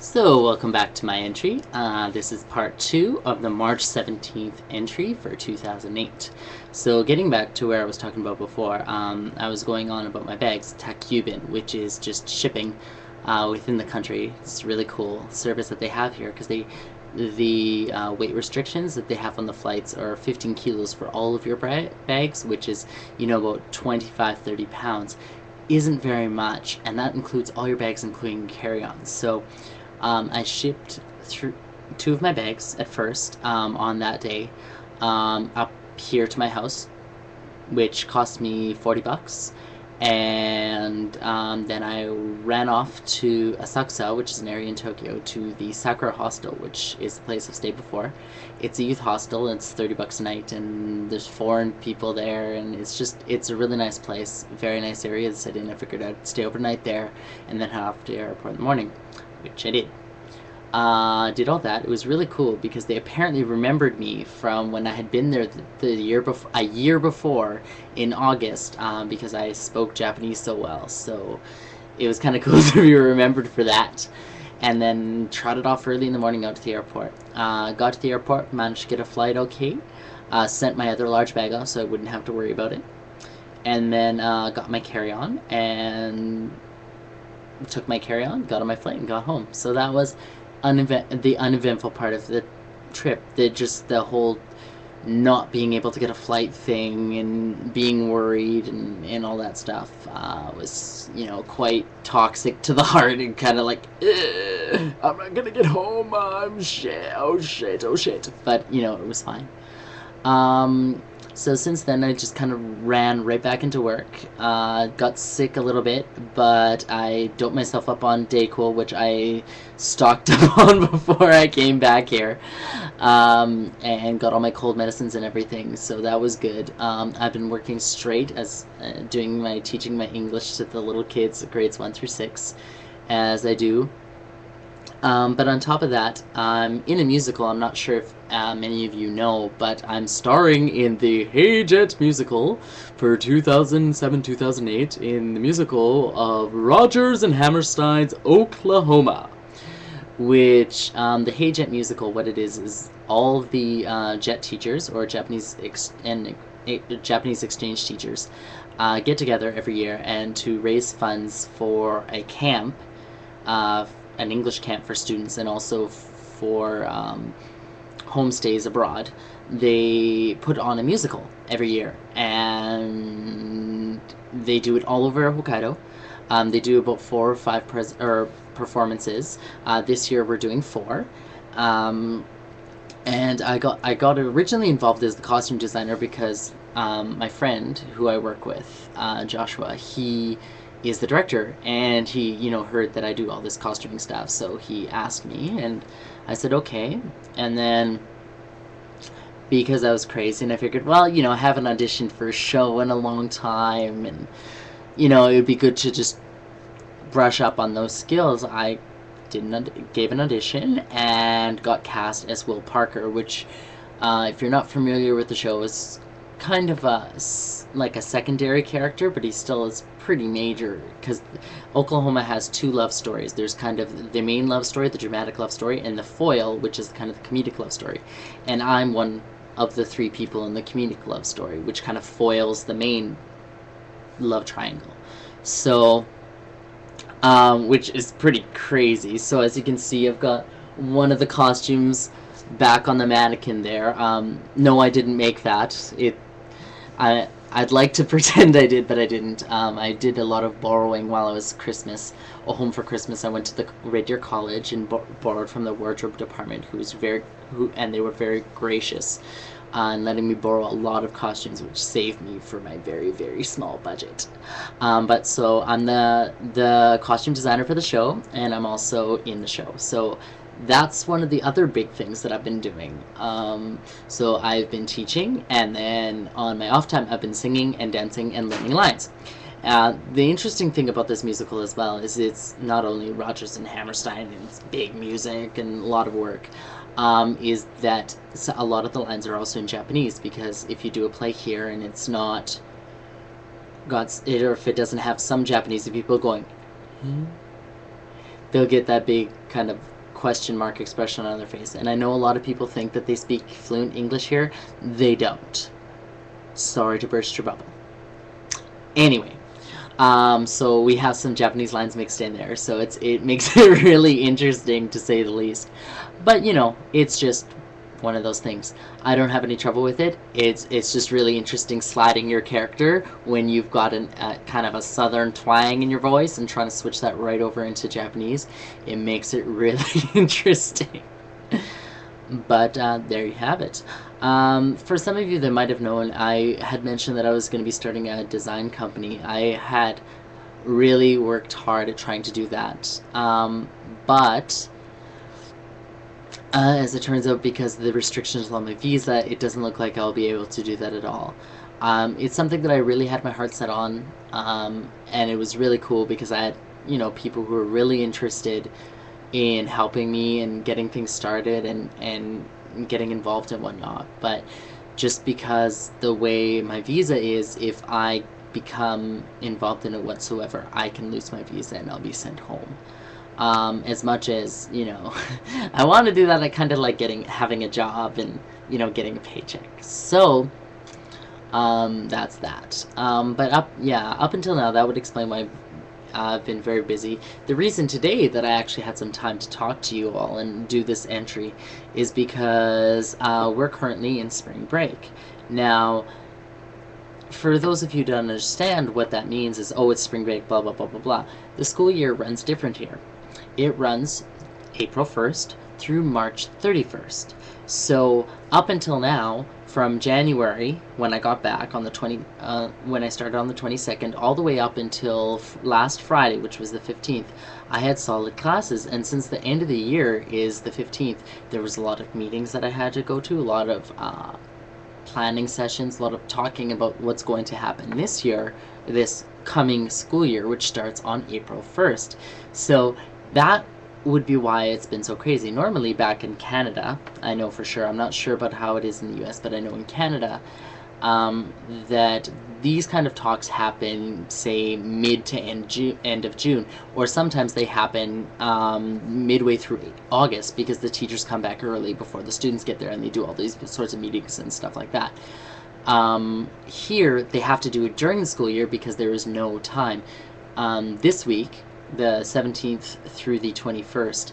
So, welcome back to my entry. This is part 2 of the March 17th entry for 2008. So, getting back to where I was talking about before, I was going on about my bags, Tacubin, which is just shipping within the country. It's a really cool service that they have here because the weight restrictions that they have on the flights are 15 kilos for all of your bags, which is, about 25-30 pounds. Isn't very much, and that includes all your bags, including carry-ons. So I shipped through 2 of my bags at first on that day up here to my house, which cost me $40. And then I ran off to Asakusa, which is an area in Tokyo, to the Sakura Hostel, which is the place I've stayed before. It's a youth hostel, and it's $30 a night, and there's foreign people there, and it's a really nice place, very nice area to sit in. I figured I'd stay overnight there, and then head off to the airport in the morning, which I did. Did all that. It was really cool because they apparently remembered me from when I had been there a year before in August, because I spoke Japanese so well. So it was kind of cool to be remembered for that. And then trotted off early in the morning out to the airport. Got to the airport, managed to get a flight okay. Sent my other large bag off so I wouldn't have to worry about it. And then got my carry-on and took my carry-on, got on my flight, and got home. So that was the uneventful part of the trip. The whole not being able to get a flight thing and being worried and all that stuff was, quite toxic to the heart and kind of like, I'm not gonna get home, I'm shit, oh shit, oh shit. But, it was fine. So since then, I just kind of ran right back into work. Got sick a little bit, but I doped myself up on Dayquil, which I stocked up on before I came back here, and got all my cold medicines and everything. So that was good. I've been working straight as teaching my English to the little kids, grades 1 through 6, as I do. But on top of that, I'm in a musical. I'm not sure if many of you know, but I'm starring in the Hey Jet musical for 2007-2008 in the musical of Rodgers and Hammerstein's Oklahoma, which the Hey Jet musical, what it is all of the jet teachers or Japanese exchange teachers get together every year and to raise funds for a camp, an English camp for students, and also for homestays abroad. They put on a musical every year, and they do it all over Hokkaido. They do about 4 or 5 performances. This year we're doing 4. And I got originally involved as the costume designer because my friend who I work with, Joshua, he is the director, and he heard that I do all this costuming stuff, so he asked me, and I said okay. And then because I was crazy and I figured, well, I haven't auditioned for a show in a long time, and it would be good to just brush up on those skills, I gave an audition and got cast as Will Parker, which if you're not familiar with the show, is kind of like a secondary character, but he still is pretty major because Oklahoma has 2 love stories. There's kind of the main love story, the dramatic love story, and the foil, which is kind of the comedic love story. And I'm one of the 3 people in the comedic love story, which kind of foils the main love triangle. So, which is pretty crazy. So as you can see, I've got one of the costumes back on the mannequin there. No, I didn't make that. I'd like to pretend I did, but I didn't. I did a lot of borrowing while I was home for Christmas. I went to the Red Deer College and borrowed from the wardrobe department, and they were very gracious in letting me borrow a lot of costumes, which saved me for my very, very small budget. But so I'm the costume designer for the show, and I'm also in the show. So that's one of the other big things that I've been doing. So I've been teaching, and then on my off time I've been singing and dancing and learning lines. The interesting thing about this musical as well is it's not only Rodgers and Hammerstein and it's big music and a lot of work, is that a lot of the lines are also in Japanese, because if you do a play here and it's not or if it doesn't have some Japanese people going, they'll get that big kind of question mark expression on their face. And I know a lot of people think that they speak fluent English here. They don't. Sorry to burst your bubble. Anyway, so we have some Japanese lines mixed in there, so it makes it really interesting, to say the least. But you know, it's just one of those things. I don't have any trouble with it. It's just really interesting sliding your character when you've got kind of a southern twang in your voice and trying to switch that right over into Japanese. It makes it really interesting. But there you have it. For some of you that might have known, I had mentioned that I was going to be starting a design company. I had really worked hard at trying to do that. But as it turns out, because of the restrictions on my visa, it doesn't look like I'll be able to do that at all. It's something that I really had my heart set on, and it was really cool because I had, you know, people who were really interested in helping me and getting things started and getting involved and whatnot. But just because the way my visa is, if I become involved in it whatsoever, I can lose my visa and I'll be sent home. As much as, you know, I want to do that, I kind of like having a job and, you know, getting a paycheck. So that's that. But up until now, that would explain why I've been very busy. The reason today that I actually had some time to talk to you all and do this entry is because we're currently in spring break. Now, for those of you who don't understand what that means is, oh, it's spring break, blah, blah, blah, blah, blah. The school year runs different here. It runs April 1st through March 31st. So up until now, from January, when I got back on the when I started on the 22nd, all the way up until last Friday, which was the 15th, I had solid classes. And since the end of the year is the 15th, there was a lot of meetings that I had to go to, a lot of planning sessions, a lot of talking about what's going to happen this year, this coming school year, which starts on April 1st. So that would be why it's been so crazy. Normally back in Canada, I know for sure, I'm not sure about how it is in the US, but I know in Canada that these kind of talks happen, say, mid to end of June, or sometimes they happen midway through August, because the teachers come back early before the students get there and they do all these sorts of meetings and stuff like that. Here, they have to do it during the school year because there is no time. This week, the 17th through the 21st,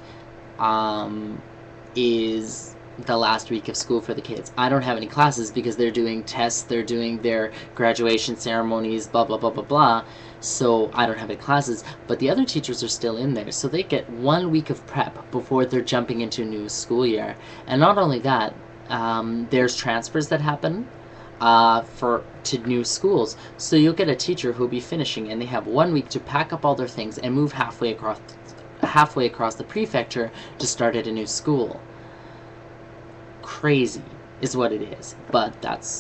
is the last week of school for the kids. I don't have any classes because they're doing tests, they're doing their graduation ceremonies, blah, blah, blah, blah, blah. So I don't have any classes, but the other teachers are still in there. So they get 1 week of prep before they're jumping into a new school year. And not only that, there's transfers that happen to new schools. So you'll get a teacher who'll be finishing and they have 1 week to pack up all their things and move halfway across the prefecture to start at a new school. Crazy is what it is, but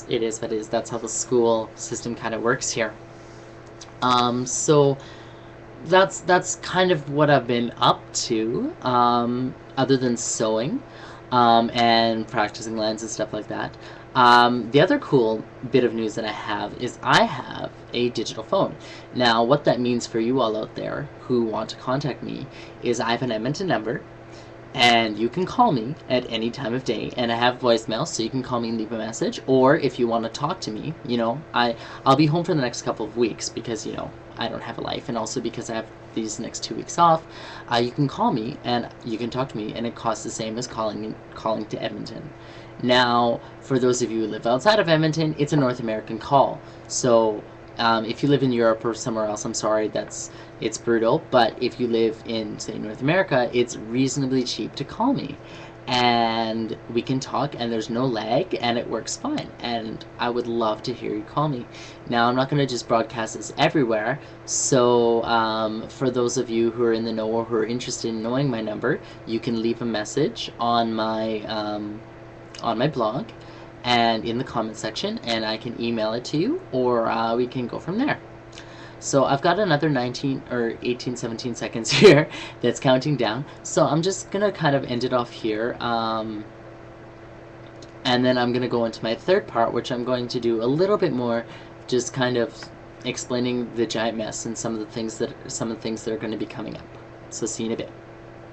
it is what it is. That's how the school system kind of works here. So that's kind of what I've been up to, other than sewing and practicing lines and stuff like that. The other cool bit of news that I have is I have a digital phone. Now, what that means for you all out there who want to contact me is I have an Edmonton number, and you can call me at any time of day, and I have voicemail, so you can call me and leave a message, or if you want to talk to me, you know, I'll be home for the next couple of weeks because, you know, I don't have a life, and also because I have these next 2 weeks off. You can call me and you can talk to me, and it costs the same as calling to Edmonton. Now, for those of you who live outside of Edmonton, it's a North American call. So if you live in Europe or somewhere else, I'm sorry, it's brutal. But if you live in, say, North America, it's reasonably cheap to call me. And we can talk, and there's no lag, and it works fine. And I would love to hear you call me. Now, I'm not going to just broadcast this everywhere. So for those of you who are in the know or who are interested in knowing my number, you can leave a message on my blog and in the comment section, and I can email it to you, or we can go from there. So I've got another 19 or 18, 17 seconds here that's counting down. So I'm just going to kind of end it off here. And then I'm going to go into my third part, which I'm going to do a little bit more, just kind of explaining the giant mess and some of the things that are going to be coming up. So see you in a bit.